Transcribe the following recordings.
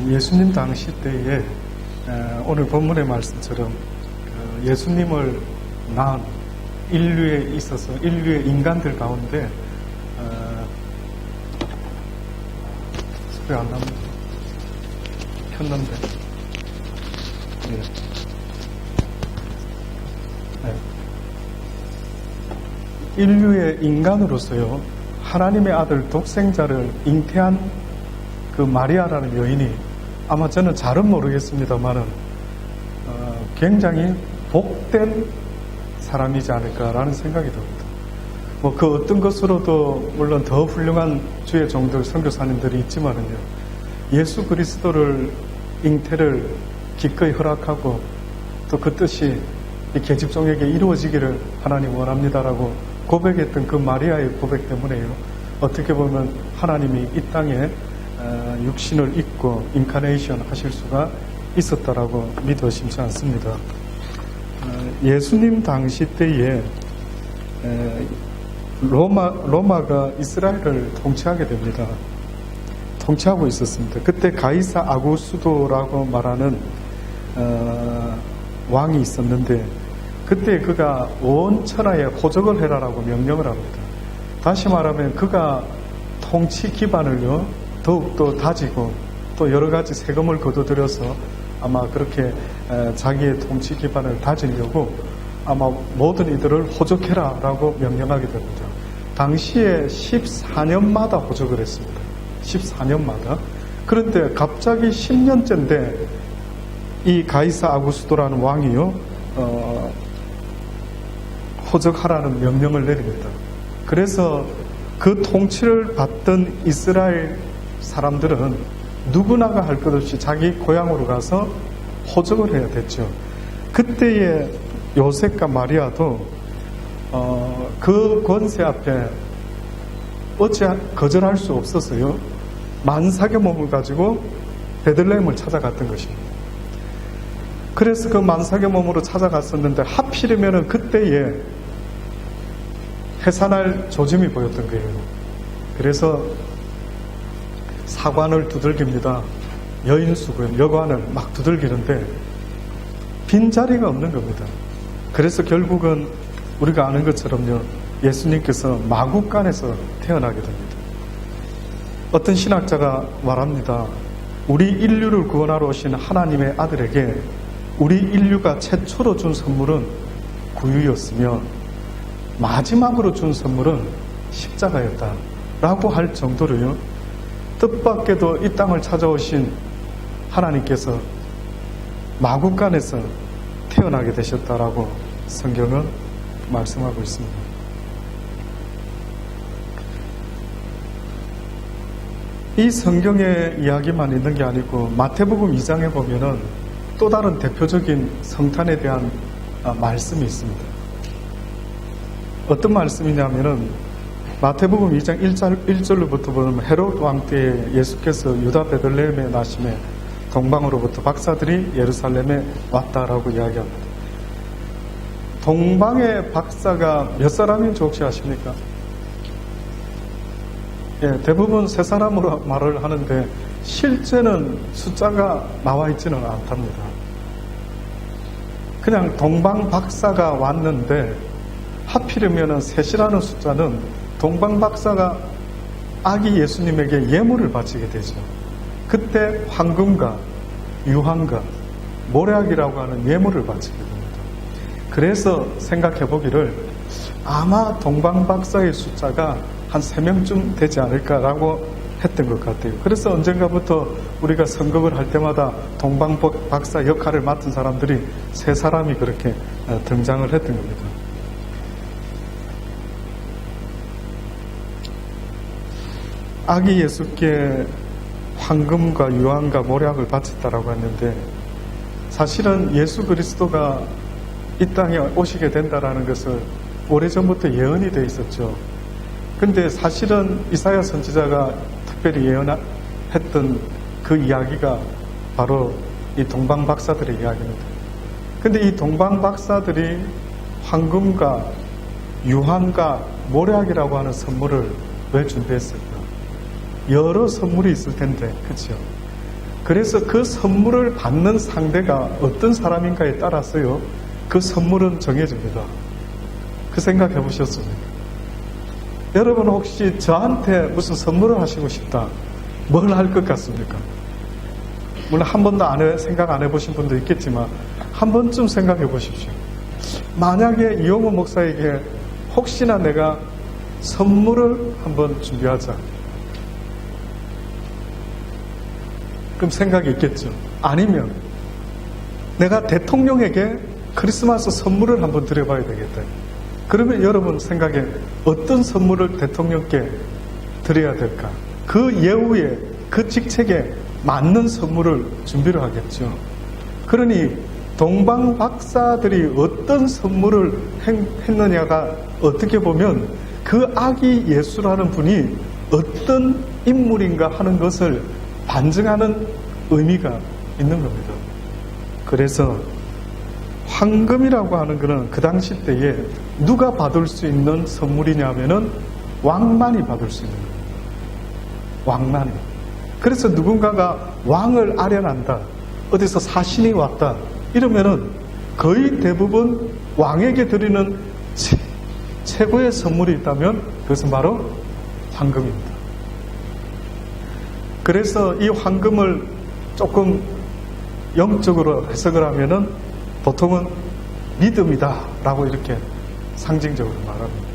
예수님 당시 때에 오늘 본문의 말씀처럼 예수님을 낳은 인류에 있어서 인류의 인간들 가운데 소리 안 납니다. 켰는데 인류의 인간으로서요 하나님의 아들 독생자를 잉태한 그 마리아라는 여인이 아마 저는 잘은 모르겠습니다만은 굉장히 복된 사람이지 않을까라는 생각이 듭니다. 뭐 그 어떤 것으로도 물론 더 훌륭한 주의 종들 선교사님들이 있지만은요 예수 그리스도를 잉태를 기꺼이 허락하고 또 그 뜻이 이 계집종에게 이루어지기를 하나님 원합니다라고 고백했던 그 마리아의 고백 때문에요 어떻게 보면 하나님이 이 땅에 육신을 입고 인카네이션 하실 수가 있었다라고 믿어 심지 않습니다. 예수님 당시 때에 로마가 이스라엘을 통치하게 됩니다. 통치하고 있었습니다. 그때 가이사 아구스도라고 말하는 왕이 있었는데 그때 그가 온 천하에 호적을 해라라고 명령을 합니다. 다시 말하면 그가 통치 기반을요 더욱더 다지고 또 여러 가지 세금을 거둬들여서 아마 그렇게 자기의 통치 기반을 다지려고 아마 모든 이들을 호적해라라고 명령하게 됩니다. 당시에 14년마다 호적을 했습니다. 14년마다. 그런데 갑자기 10년째인데 이 가이사 아구스도라는 왕이요 호적하라는 명령을 내립니다. 그래서 그 통치를 받던 이스라엘 사람들은 누구나가 할 것 없이 자기 고향으로 가서 호적을 해야 됐죠. 그때의 요셉과 마리아도 그 권세 앞에 어찌 거절할 수 없었어요. 만삭의 몸을 가지고 베들레헴을 찾아갔던 것입니다. 그래서 그 만삭의 몸으로 찾아갔었는데 하필이면 그때에 해산할 조짐이 보였던 거예요. 그래서 사관을 두들깁니다. 여인수군, 여관을 막 두들기는데 빈자리가 없는 겁니다. 그래서 결국은 우리가 아는 것처럼요 예수님께서 마구간에서 태어나게 됩니다. 어떤 신학자가 말합니다. 우리 인류를 구원하러 오신 하나님의 아들에게 우리 인류가 최초로 준 선물은 구유였으며 마지막으로 준 선물은 십자가였다 라고 할 정도로요 뜻밖에도 이 땅을 찾아오신 하나님께서 마구간에서 태어나게 되셨다라고 성경은 말씀하고 있습니다. 이 성경의 이야기만 있는 게 아니고 마태복음 2장에 보면은 또 다른 대표적인 성탄에 대한 말씀이 있습니다. 어떤 말씀이냐면은 마태복음 2장 1절로부터 보면 헤롯 왕 때에 예수께서 유다 베들레헴에 나심에 동방으로부터 박사들이 예루살렘에 왔다라고 이야기합니다. 동방의 박사가 몇 사람인지 혹시 아십니까? 대부분 세 사람으로 말을 하는데 실제는 숫자가 나와 있지는 않답니다. 그냥 동방 박사가 왔는데 하필이면 셋이라는 숫자는 동방 박사가 아기 예수님에게 예물을 바치게 되죠. 그때 황금과 유황과 모략이라고 하는 예물을 바치게 됩니다. 그래서 생각해 보기를 아마 동방 박사의 숫자가 한 3명쯤 되지 않을까라고 했던 것 같아요. 그래서 언젠가부터 우리가 선거를 할 때마다 동방 박사 역할을 맡은 사람들이 3사람이 그렇게 등장을 했던 겁니다. 아기 예수께 황금과 유황과 모략을 바쳤다라고 했는데 사실은 예수 그리스도가 이 땅에 오시게 된다라는 것을 오래전부터 예언이 되어 있었죠. 근데 사실은 이사야 선지자가 특별히 예언했던 그 이야기가 바로 이 동방 박사들의 이야기입니다. 근데 이 동방 박사들이 황금과 유황과 모략이라고 하는 선물을 왜 준비했을까? 여러 선물이 있을 텐데, 그렇죠? 그래서 그 선물을 받는 상대가 어떤 사람인가에 따라서요, 그 선물은 정해집니다. 그 생각 해보셨습니까? 여러분 혹시 저한테 무슨 선물을 하시고 싶다, 뭘 할 것 같습니까? 물론 한 번도 생각 안 해보신 분도 있겠지만 한 번쯤 생각해 보십시오. 만약에 이용호 목사에게 혹시나 내가 선물을 한번 준비하자, 그럼 생각이 있겠죠. 아니면 내가 대통령에게 크리스마스 선물을 한번 드려봐야 되겠다. 그러면 여러분 생각에 어떤 선물을 대통령께 드려야 될까? 그 예우에, 그 직책에 맞는 선물을 준비를 하겠죠. 그러니 동방 박사들이 어떤 선물을 했느냐가 어떻게 보면 그 아기 예수라는 분이 어떤 인물인가 하는 것을 반증하는 의미가 있는 겁니다. 그래서 황금이라고 하는 것은 그 당시 때에 누가 받을 수 있는 선물이냐면은 왕만이 받을 수 있는 겁니다. 왕만이. 그래서 누군가가 왕을 아련한다, 어디서 사신이 왔다 이러면은 거의 대부분 왕에게 드리는 최고의 선물이 있다면 그것은 바로 황금입니다. 그래서 이 황금을 조금 영적으로 해석을 하면은 보통은 믿음이다 라고 이렇게 상징적으로 말합니다.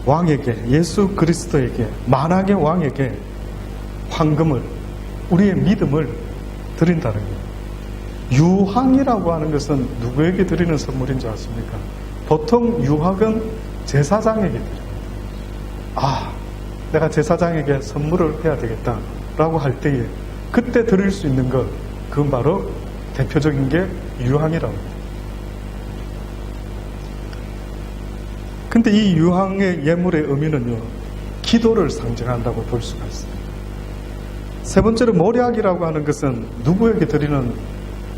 왕에게, 예수 그리스도에게, 만왕의 왕에게 황금을, 우리의 믿음을 드린다는 거예요. 유황이라고 하는 것은 누구에게 드리는 선물인 줄 아십니까? 보통 유황은 제사장에게 드려요. 내가 제사장에게 선물을 해야 되겠다라고 할 때에 그때 드릴 수 있는 것, 그건 바로 대표적인 게 유황이라고 합니다. 근데 이 유황의 예물의 의미는요, 기도를 상징한다고 볼 수가 있어요. 세 번째로 모략이라고 하는 것은 누구에게 드리는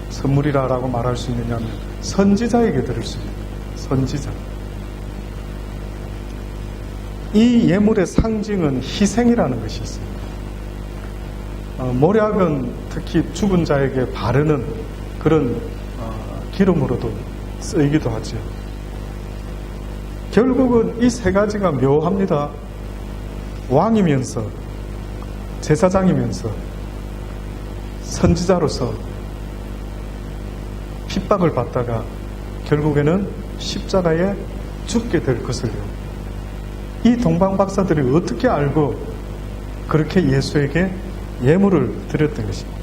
선물이라고 말할 수 있느냐면 선지자에게 드릴 수 있는 선지자. 이 예물의 상징은 희생이라는 것이 있습니다. 모략은 특히 죽은 자에게 바르는 그런 기름으로도 쓰이기도 하죠. 결국은 이 세 가지가 묘합니다. 왕이면서, 제사장이면서, 선지자로서 핍박을 받다가 결국에는 십자가에 죽게 될 것을요. 이 동방박사들이 어떻게 알고 그렇게 예수에게 예물을 드렸던 것입니다.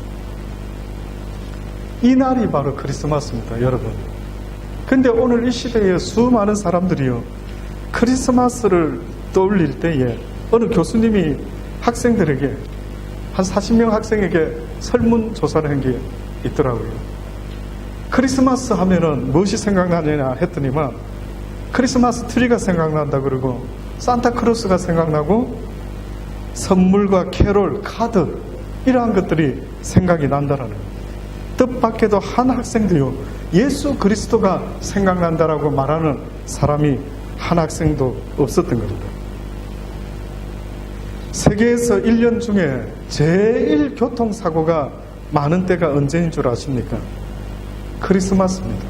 이 날이 바로 크리스마스입니다, 여러분. 근데 오늘 이 시대에 수많은 사람들이요, 크리스마스를 떠올릴 때에 어느 교수님이 학생들에게, 한 40명 학생에게 설문조사를 한 게 있더라고요. 크리스마스 하면은 무엇이 생각나느냐 했더니만 크리스마스 트리가 생각난다 그러고 산타크로스가 생각나고 선물과 캐롤, 카드 이러한 것들이 생각이 난다라는 거예요. 뜻밖에도 한 학생도요, 예수 그리스도가 생각난다라고 말하는 사람이 한 학생도 없었던 겁니다. 세계에서 1년 중에 제일 교통사고가 많은 때가 언제인 줄 아십니까? 크리스마스입니다.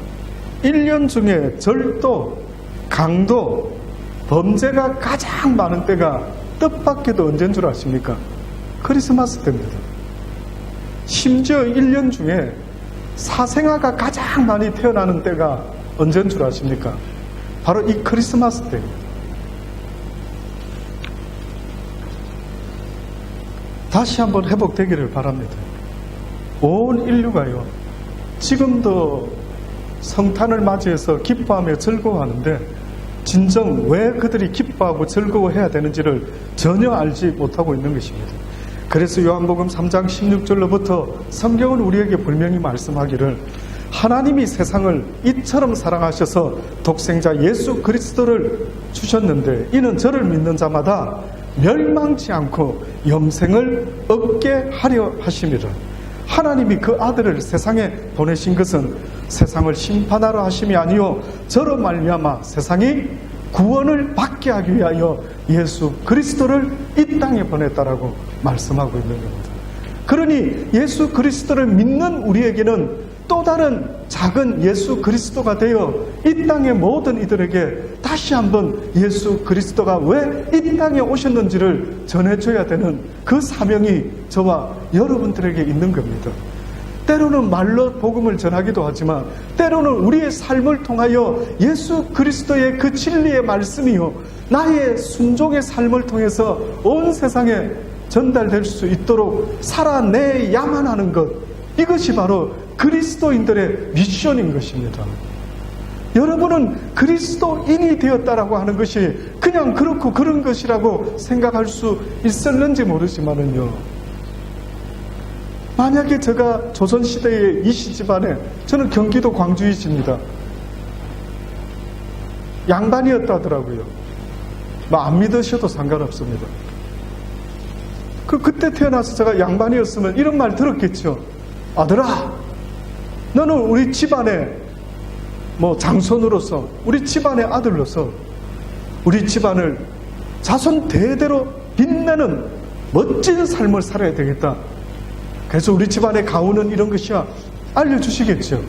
1년 중에 절도, 강도, 범죄가 가장 많은 때가 뜻밖에도 언제인 줄 아십니까? 크리스마스 때입니다. 심지어 1년 중에 사생아가 가장 많이 태어나는 때가 언제인 줄 아십니까? 바로 이 크리스마스 때입니다. 다시 한번 회복되기를 바랍니다. 온 인류가요, 지금도 성탄을 맞이해서 기뻐하며 즐거워하는데 진정 왜 그들이 기뻐하고 즐거워해야 되는지를 전혀 알지 못하고 있는 것입니다. 그래서 요한복음 3장 16절로부터 성경은 우리에게 분명히 말씀하기를 하나님이 세상을 이처럼 사랑하셔서 독생자 예수 그리스도를 주셨는데 이는 저를 믿는 자마다 멸망치 않고 영생을 얻게 하려 하심이라. 하나님이 그 아들을 세상에 보내신 것은 세상을 심판하러 하심이 아니요 저로 말미암아 세상이 구원을 받게 하기 위하여 예수 그리스도를 이 땅에 보냈다라고 말씀하고 있는 겁니다. 그러니 예수 그리스도를 믿는 우리에게는 또 다른 작은 예수 그리스도가 되어 이 땅의 모든 이들에게 다시 한번 예수 그리스도가 왜 이 땅에 오셨는지를 전해줘야 되는 그 사명이 저와 여러분들에게 있는 겁니다. 때로는 말로 복음을 전하기도 하지만 때로는 우리의 삶을 통하여 예수 그리스도의 그 진리의 말씀이요 나의 순종의 삶을 통해서 온 세상에 전달될 수 있도록 살아내야만 하는 것, 이것이 바로 그리스도인들의 미션인 것입니다. 여러분은 그리스도인이 되었다라고 하는 것이 그냥 그렇고 그런 것이라고 생각할 수 있었는지 모르지만은요, 만약에 제가 조선시대의 이씨 집안에, 저는 경기도 광주이십니다. 양반이었다 하더라고요. 안 믿으셔도 상관없습니다. 그때 태어나서 제가 양반이었으면 이런 말 들었겠죠. 아들아, 너는 우리 집안의 장손으로서, 우리 집안의 아들로서 우리 집안을 자손 대대로 빛내는 멋진 삶을 살아야 되겠다. 그래서 우리 집안의 가훈은 이런 것이야, 알려주시겠죠.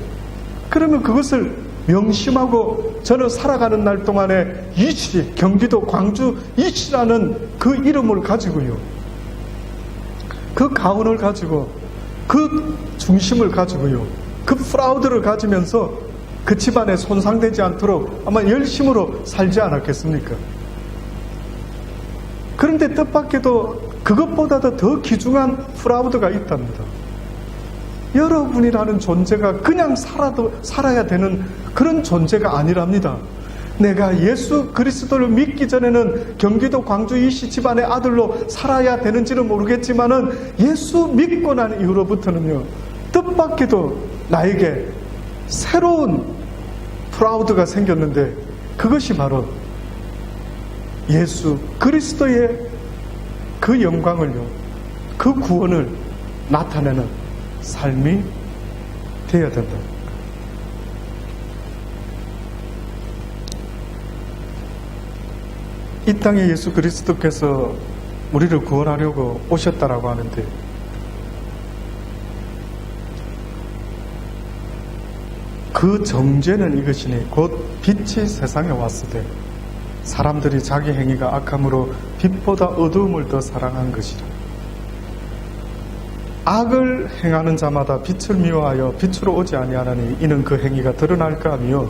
그러면 그것을 명심하고 저는 살아가는 날 동안에 이씨, 경기도 광주 이씨라는 그 이름을 가지고요, 그 가훈을 가지고, 그 중심을 가지고요, 그 프라우드를 가지면서 그 집안에 손상되지 않도록 아마 열심으로 살지 않았겠습니까? 그런데 뜻밖에도 그것보다도 더 귀중한 프라우드가 있답니다. 여러분이라는 존재가 그냥 살아야 되는 그런 존재가 아니랍니다. 내가 예수 그리스도를 믿기 전에는 경기도 광주 이씨 집안의 아들로 살아야 되는지는 모르겠지만은 예수 믿고 난 이후로부터는요, 뜻밖에도 나에게 새로운 프라우드가 생겼는데, 그것이 바로 예수 그리스도의 그 영광을요, 그 구원을 나타내는 삶이 되어야 된다. 이 땅에 예수 그리스도께서 우리를 구원하려고 오셨다라고 하는데, 그 정죄는 이것이니 곧 빛이 세상에 왔을 때 사람들이 자기 행위가 악함으로 빛보다 어두움을 더 사랑한 것이라. 악을 행하는 자마다 빛을 미워하여 빛으로 오지 아니하나니 이는 그 행위가 드러날까 하며,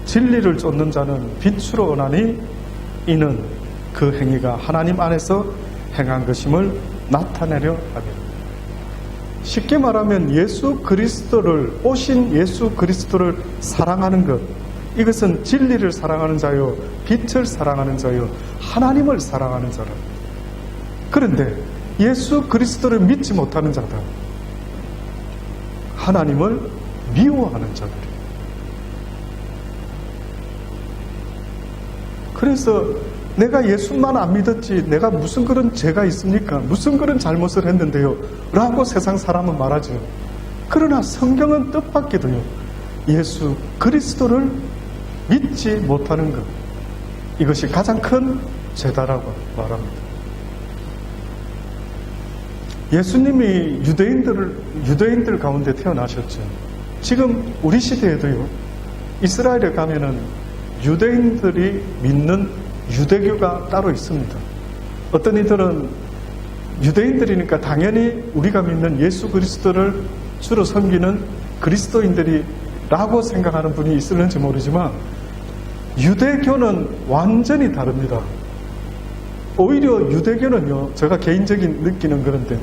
진리를 쫓는 자는 빛으로 오나니 이는 그 행위가 하나님 안에서 행한 것임을 나타내려 하리라. 쉽게 말하면 오신 예수 그리스도를 사랑하는 것, 이것은 진리를 사랑하는 자요, 빛을 사랑하는 자요, 하나님을 사랑하는 자라. 그런데 예수 그리스도를 믿지 못하는 자다, 하나님을 미워하는 자들. 그래서 내가 예수만 안 믿었지 내가 무슨 그런 죄가 있습니까? 무슨 그런 잘못을 했는데요? 라고 세상 사람은 말하죠. 그러나 성경은 뜻밖에도요, 예수 그리스도를 믿지 못하는 것, 이것이 가장 큰 죄다라고 말합니다. 예수님이 유대인들 가운데 태어나셨죠. 지금 우리 시대에도요, 이스라엘에 가면은 유대인들이 믿는 유대교가 따로 있습니다. 어떤 이들은 유대인들이니까 당연히 우리가 믿는 예수 그리스도를 주로 섬기는 그리스도인들이라고 생각하는 분이 있을는지 모르지만, 유대교는 완전히 다릅니다. 오히려 유대교는요, 제가 개인적인 느끼는 그런데,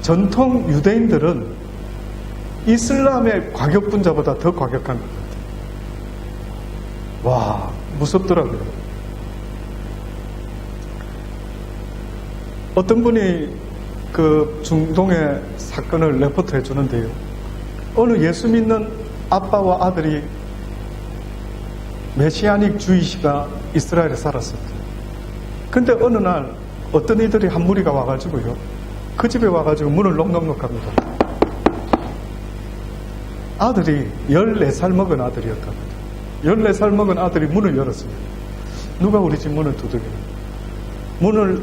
전통 유대인들은 이슬람의 과격분자보다 더 과격한 것 같아요. 와, 무섭더라고요. 어떤 분이 그 중동의 사건을 레포트 해주는데요, 어느 예수 믿는 아빠와 아들이 메시아닉 주이시가 이스라엘에 살았습니다. 근데 어느 날 어떤 이들이 한 무리가 와가지고요, 그 집에 와가지고 문을 넉넉넉합니다. 아들이 14살 먹은 아들이었답니다. 14살 먹은 아들이 문을 열었습니다. 누가 우리 집 문을 두들겨요?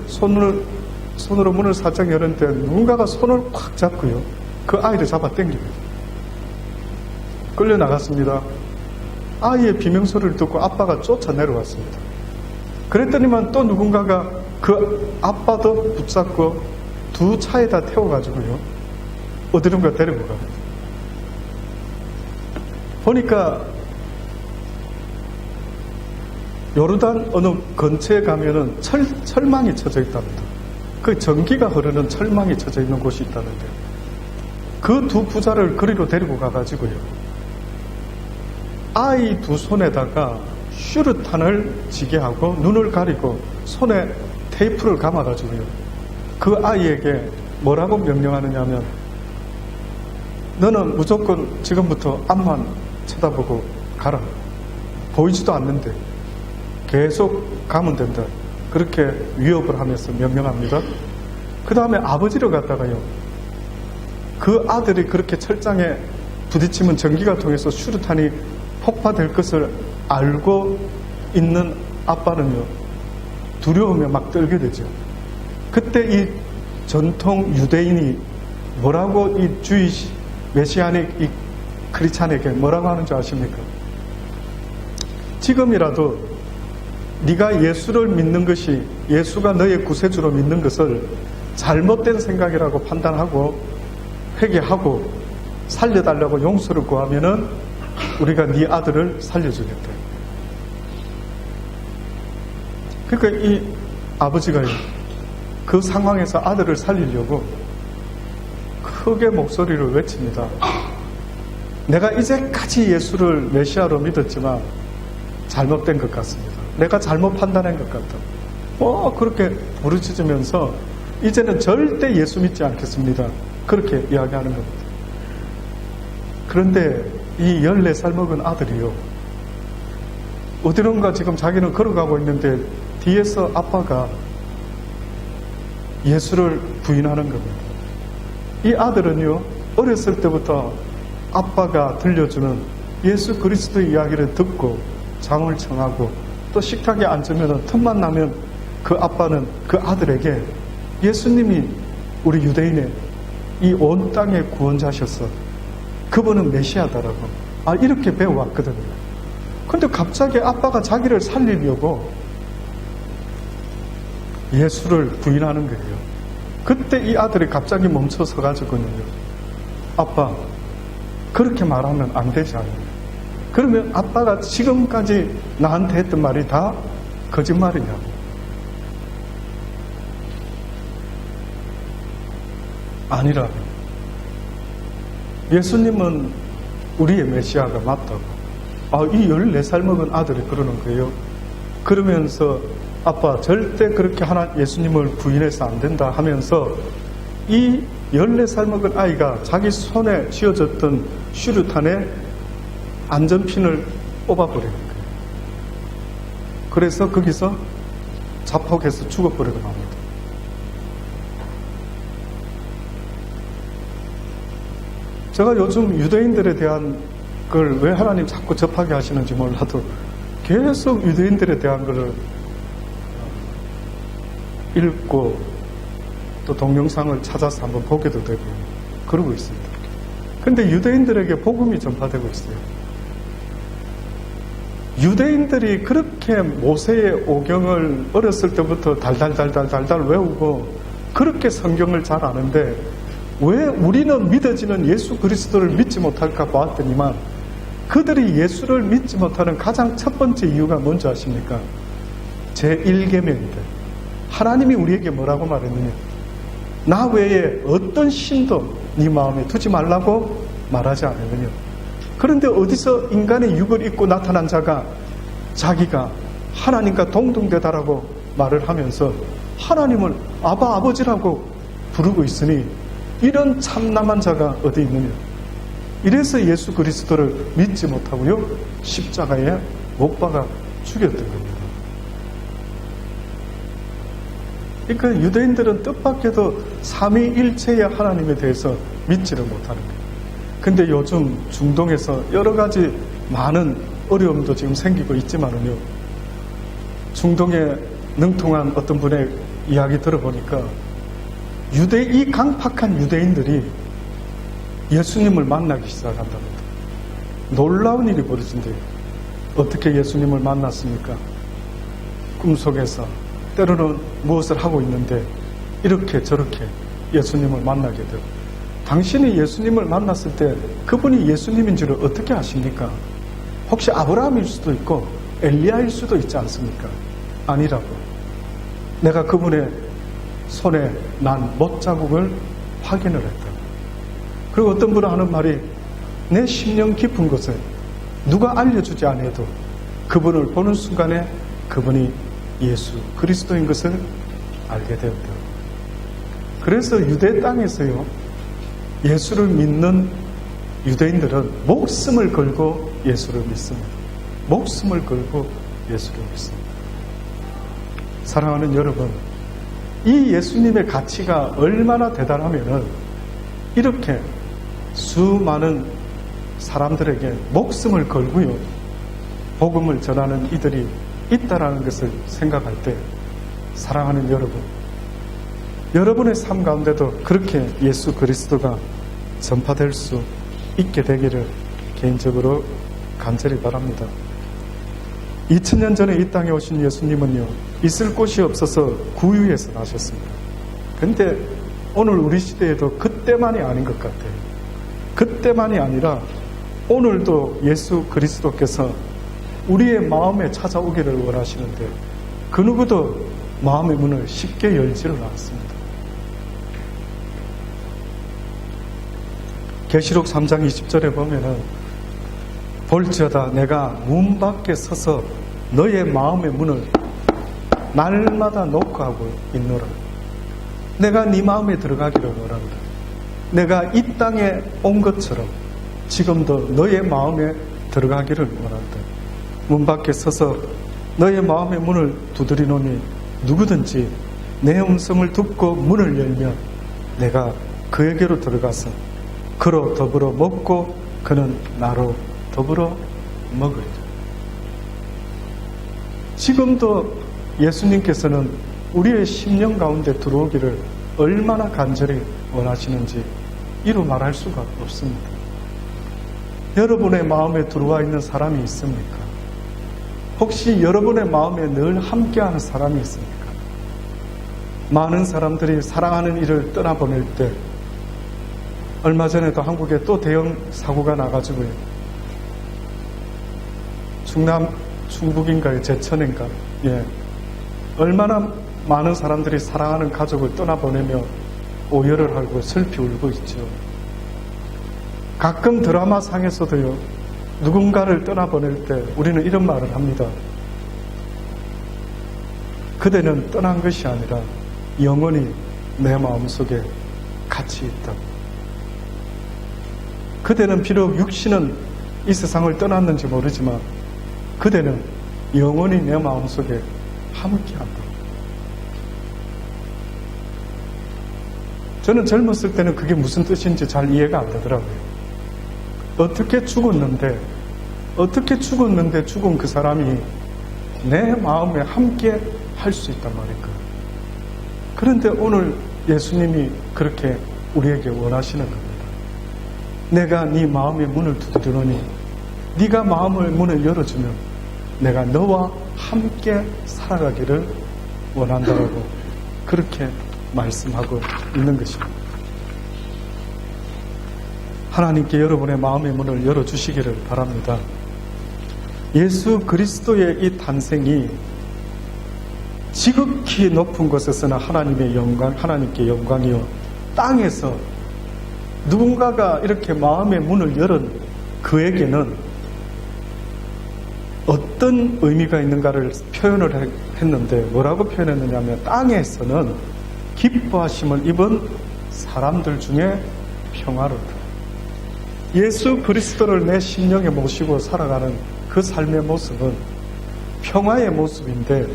손을 손으로 문을 살짝 여는데 누군가가 손을 꽉 잡고요. 그 아이를 잡아 당깁니다. 끌려 나갔습니다. 아이의 비명소리를 듣고 아빠가 쫓아 내려왔습니다. 그랬더니만 또 누군가가 그 아빠도 붙잡고 두 차에다 태워가지고요. 어디론가 데리고 갑니다. 보니까 요르단 어느 근처에 가면은 철망이 쳐져 있답니다. 그 전기가 흐르는 철망이 쳐져 있는 곳이 있다는데 그 두 부자를 그리로 데리고 가가지고요. 아이 두 손에다가 슈르탄을 지게 하고 눈을 가리고 손에 테이프를 감아가지고요. 그 아이에게 뭐라고 명령하느냐 하면 너는 무조건 지금부터 앞만 쳐다보고 가라. 보이지도 않는데 계속 가면 된다. 그렇게 위협을 하면서 명령합니다. 그 다음에 아버지를 갖다가요. 그 아들이 그렇게 철장에 부딪히면 전기가 통해서 슈르탄이 폭파될 것을 알고 있는 아빠는요. 두려움에 막 떨게 되죠. 그때 이 전통 유대인이 뭐라고 이 주의 메시아닉 이 크리스찬에게 뭐라고 하는 줄 아십니까? 지금이라도 네가 예수를 믿는 것이 예수가 너의 구세주로 믿는 것을 잘못된 생각이라고 판단하고 회개하고 살려달라고 용서를 구하면은 우리가 네 아들을 살려주겠다. 그러니까 이 아버지가요. 그 상황에서 아들을 살리려고 크게 목소리를 외칩니다. 내가 이제까지 예수를 메시아로 믿었지만 잘못된 것 같습니다. 내가 잘못 판단한 것 같다. 그렇게 부르짖으면서 이제는 절대 예수 믿지 않겠습니다. 그렇게 이야기하는 겁니다. 그런데 이 14살 먹은 아들이요. 어디론가 지금 자기는 걸어가고 있는데 뒤에서 아빠가 예수를 부인하는 겁니다. 이 아들은요. 어렸을 때부터 아빠가 들려주는 예수 그리스도의 이야기를 듣고 장을 청하고 또 식탁에 앉으면 틈만 나면 그 아빠는 그 아들에게 예수님이 우리 유대인의 이 온 땅의 구원자셔서 그분은 메시아다라고 이렇게 배워왔거든요. 근데 갑자기 아빠가 자기를 살리려고 예수를 부인하는 거예요. 그때 이 아들이 갑자기 멈춰서 가지고는요. 아빠 그렇게 말하면 안 되지 않나요? 그러면 아빠가 지금까지 나한테 했던 말이 다 거짓말이냐고. 아니라고. 예수님은 우리의 메시아가 맞다고. 이 14살 먹은 아들이 그러는 거예요. 그러면서 아빠 절대 그렇게 예수님을 부인해서 안 된다 하면서 이 14살 먹은 아이가 자기 손에 쥐어졌던 슈르탄에 안전핀을 뽑아버리는 거예요. 그래서 거기서 자폭해서 죽어버리고 맙니다. 제가 요즘 유대인들에 대한 걸 왜 하나님 자꾸 접하게 하시는지 몰라도 계속 유대인들에 대한 걸 읽고 또 동영상을 찾아서 한번 보게도 되고 그러고 있습니다. 그런데 유대인들에게 복음이 전파되고 있어요. 유대인들이 그렇게 모세의 오경을 어렸을 때부터 달달 외우고 그렇게 성경을 잘 아는데 왜 우리는 믿어지는 예수 그리스도를 믿지 못할까 보았더니만 그들이 예수를 믿지 못하는 가장 첫 번째 이유가 뭔지 아십니까? 제1계명인데 하나님이 우리에게 뭐라고 말했느냐? 나 외에 어떤 신도 네 마음에 두지 말라고 말하지 않았느냐? 그런데 어디서 인간의 육을 입고 나타난 자가 자기가 하나님과 동등되다라고 말을 하면서 하나님을 아버지라고 부르고 있으니 이런 참남한 자가 어디 있느냐? 이래서 예수 그리스도를 믿지 못하고요. 십자가에 못 박아 죽였던 겁니다. 그러니까 유대인들은 뜻밖에도 삼위일체의 하나님에 대해서 믿지를 못하는 거예요. 근데 요즘 중동에서 여러 가지 많은 어려움도 지금 생기고 있지만은요. 중동에 능통한 어떤 분의 이야기 들어보니까 이 강팍한 유대인들이 예수님을 만나기 시작한답니다. 놀라운 일이 벌어진대요. 어떻게 예수님을 만났습니까? 꿈속에서 때로는 무엇을 하고 있는데 이렇게 저렇게 예수님을 만나게 되고, 당신이 예수님을 만났을 때 그분이 예수님인 줄을 어떻게 아십니까? 혹시 아브라함일 수도 있고 엘리야일 수도 있지 않습니까? 아니라고. 내가 그분의 손에 난 못자국을 확인을 했다. 그리고 어떤 분은 하는 말이, 내 심령 깊은 곳에 누가 알려주지 않아도 그분을 보는 순간에 그분이 예수 그리스도인 것을 알게 되었다. 그래서 유대 땅에서요, 예수를 믿는 유대인들은 목숨을 걸고 예수를 믿습니다. 목숨을 걸고 예수를 믿습니다. 사랑하는 여러분, 이 예수님의 가치가 얼마나 대단하면은 이렇게 수많은 사람들에게 목숨을 걸고요, 복음을 전하는 이들이 있다라는 것을 생각할 때, 사랑하는 여러분, 여러분의 삶 가운데도 그렇게 예수 그리스도가 전파될 수 있게 되기를 개인적으로 간절히 바랍니다. 2000년 전에 이 땅에 오신 예수님은요, 있을 곳이 없어서 구유에서 나셨습니다. 근데 오늘 우리 시대에도 그때만이 아닌 것 같아요. 그때만이 아니라 오늘도 예수 그리스도께서 우리의 마음에 찾아오기를 원하시는데, 그 누구도 마음의 문을 쉽게 열지를 않습니다. 계시록 3장 20절에 보면은, 볼지어다 내가 문 밖에 서서 너의 마음의 문을 날마다 노크하고 있노라. 내가 네 마음에 들어가기를 원한다. 내가 이 땅에 온 것처럼 지금도 너의 마음에 들어가기를 원한다. 문 밖에 서서 너의 마음의 문을 두드리노니 누구든지 내 음성을 듣고 문을 열면 내가 그에게로 들어가서 그로 더불어 먹고 그는 나로 더불어 먹으리라. 지금도 예수님께서는 우리의 심령 가운데 들어오기를 얼마나 간절히 원하시는지 이루 말할 수가 없습니다. 여러분의 마음에 들어와 있는 사람이 있습니까? 혹시 여러분의 마음에 늘 함께하는 사람이 있습니까? 많은 사람들이 사랑하는 이를 떠나보낼 때, 얼마 전에도 한국에 또 대형 사고가 나가지고요, 충북인가요? 제천인가? 예. 얼마나 많은 사람들이 사랑하는 가족을 떠나보내며 오열을 하고 슬피 울고 있죠. 가끔 드라마 상에서도요, 누군가를 떠나보낼 때 우리는 이런 말을 합니다. 그대는 떠난 것이 아니라 영원히 내 마음속에 같이 있다. 그대는 비록 육신은 이 세상을 떠났는지 모르지만 그대는 영원히 내 마음속에 함께한다. 저는 젊었을 때는 그게 무슨 뜻인지 잘 이해가 안 되더라고요. 어떻게 죽었는데 죽은 그 사람이 내 마음에 함께 할 수 있단 말일까? 그런데 오늘 예수님이 그렇게 우리에게 원하시는 겁니다. 내가 네 마음의 문을 두드리노니 네가 마음의 문을 열어주면 내가 너와 함께 살아가기를 원한다라고 그렇게 말씀하고 있는 것입니다. 하나님께 여러분의 마음의 문을 열어주시기를 바랍니다. 예수 그리스도의 이 탄생이 지극히 높은 곳에서는 하나님의 영광, 하나님께 영광이요, 땅에서 누군가가 이렇게 마음의 문을 열은 그에게는 어떤 의미가 있는가를 표현을 했는데, 뭐라고 표현했느냐면, 땅에서는 기뻐하심을 입은 사람들 중에 평화롭다. 예수 그리스도를 내 심령에 모시고 살아가는 그 삶의 모습은 평화의 모습인데,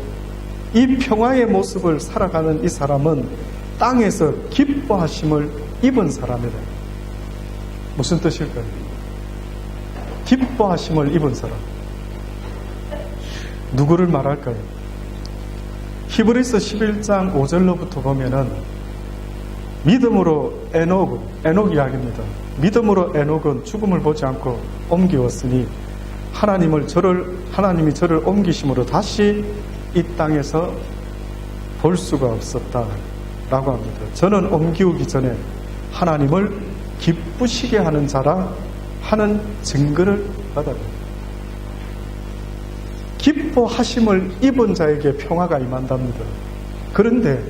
이 평화의 모습을 살아가는 이 사람은 땅에서 기뻐하심을 입은 사람이다. 무슨 뜻일까요? 기뻐하심을 입은 사람. 누구를 말할까요? 히브리서 11장 5절로부터 보면은 믿음으로 에녹 이야기입니다. 믿음으로 에녹은 죽음을 보지 않고 옮기었으니 하나님이 저를 옮기심으로 다시 이 땅에서 볼 수가 없었다라고 합니다. 저는 옮기우기 전에 하나님을 기쁘시게 하는 자라 하는 증거를 받았습니다. 기뻐하심을 입은 자에게 평화가 임한답니다. 그런데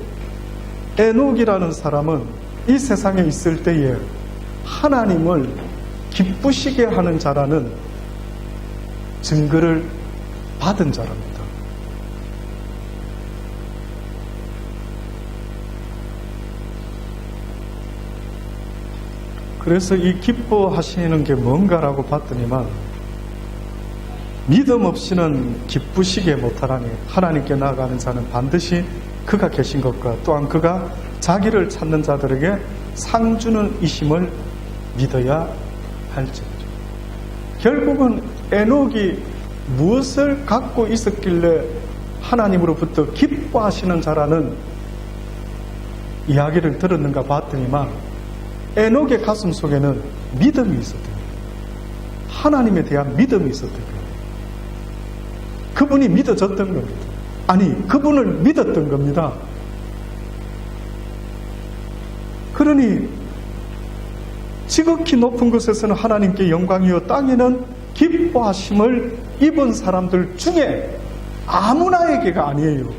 에녹이라는 사람은 이 세상에 있을 때에 하나님을 기쁘시게 하는 자라는 증거를 받은 자랍니다. 그래서 이 기뻐하시는 게 뭔가라고 봤더니만 믿음 없이는 기쁘시게 못하라니 하나님께 나아가는 자는 반드시 그가 계신 것과 또한 그가 자기를 찾는 자들에게 상 주는 이심을 믿어야 할지니라. 결국은 에녹이 무엇을 갖고 있었길래 하나님으로부터 기뻐하시는 자라는 이야기를 들었는가 봤더니만 에녹의 가슴 속에는 믿음이 있었던 거예요. 하나님에 대한 믿음이 있었던 거예요. 그분이 믿어졌던 겁니다. 아니, 그분을 믿었던 겁니다. 그러니 지극히 높은 곳에서는 하나님께 영광이요 땅에는 기뻐하심을 입은 사람들 중에 아무나에게가 아니에요.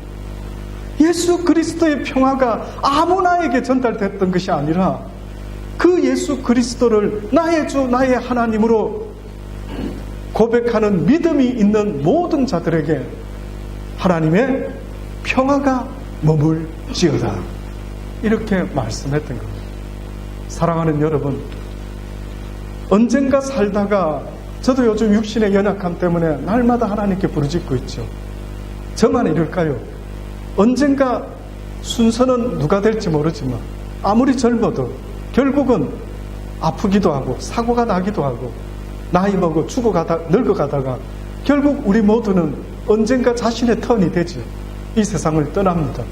예수 그리스도의 평화가 아무나에게 전달됐던 것이 아니라 그 예수 그리스도를 나의 주 나의 하나님으로 고백하는 믿음이 있는 모든 자들에게 하나님의 평화가 머물지어다, 이렇게 말씀했던 겁니다. 사랑하는 여러분, 언젠가 살다가 저도 요즘 육신의 연약함 때문에 날마다 하나님께 부르짖고 있죠. 저만 이럴까요? 언젠가 순서는 누가 될지 모르지만 아무리 젊어도 결국은 아프기도 하고 사고가 나기도 하고 나이 먹어 늙어가다가 결국 우리 모두는 언젠가 자신의 턴이 되죠. 이 세상을 떠납니다.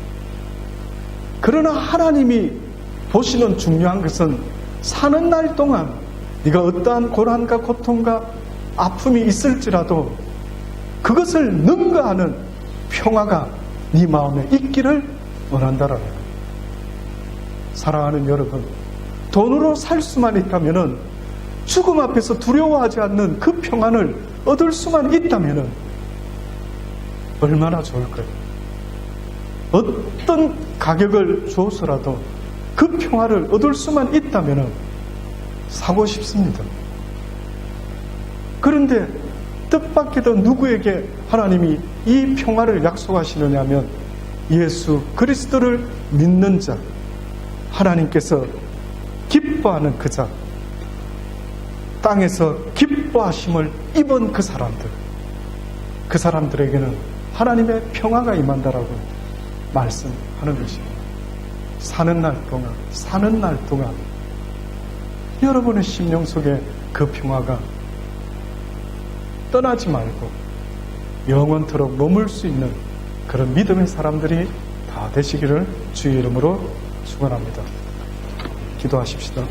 그러나 하나님이 보시는 중요한 것은 사는 날 동안 네가 어떠한 고난과 고통과 아픔이 있을지라도 그것을 능가하는 평화가 네 마음에 있기를 원한다라는 거예요. 사랑하는 여러분, 돈으로 살 수만 있다면은, 죽음 앞에서 두려워하지 않는 그 평안을 얻을 수만 있다면은 얼마나 좋을까요? 어떤 가격을 주어서라도 그 평화를 얻을 수만 있다면은 사고 싶습니다. 그런데 뜻밖에도 누구에게 하나님이 이 평화를 약속하시느냐면 예수 그리스도를 믿는 자, 하나님께서 기뻐하는 그 자, 땅에서 기뻐하심을 입은 그 사람들에게는 하나님의 평화가 임한다라고 말씀하는 것입니다. 사는 날 동안 여러분의 심령 속에 그 평화가 떠나지 말고 영원토록 머물 수 있는 그런 믿음의 사람들이 다 되시기를 주의 이름으로 축원합니다. 기도하십시다.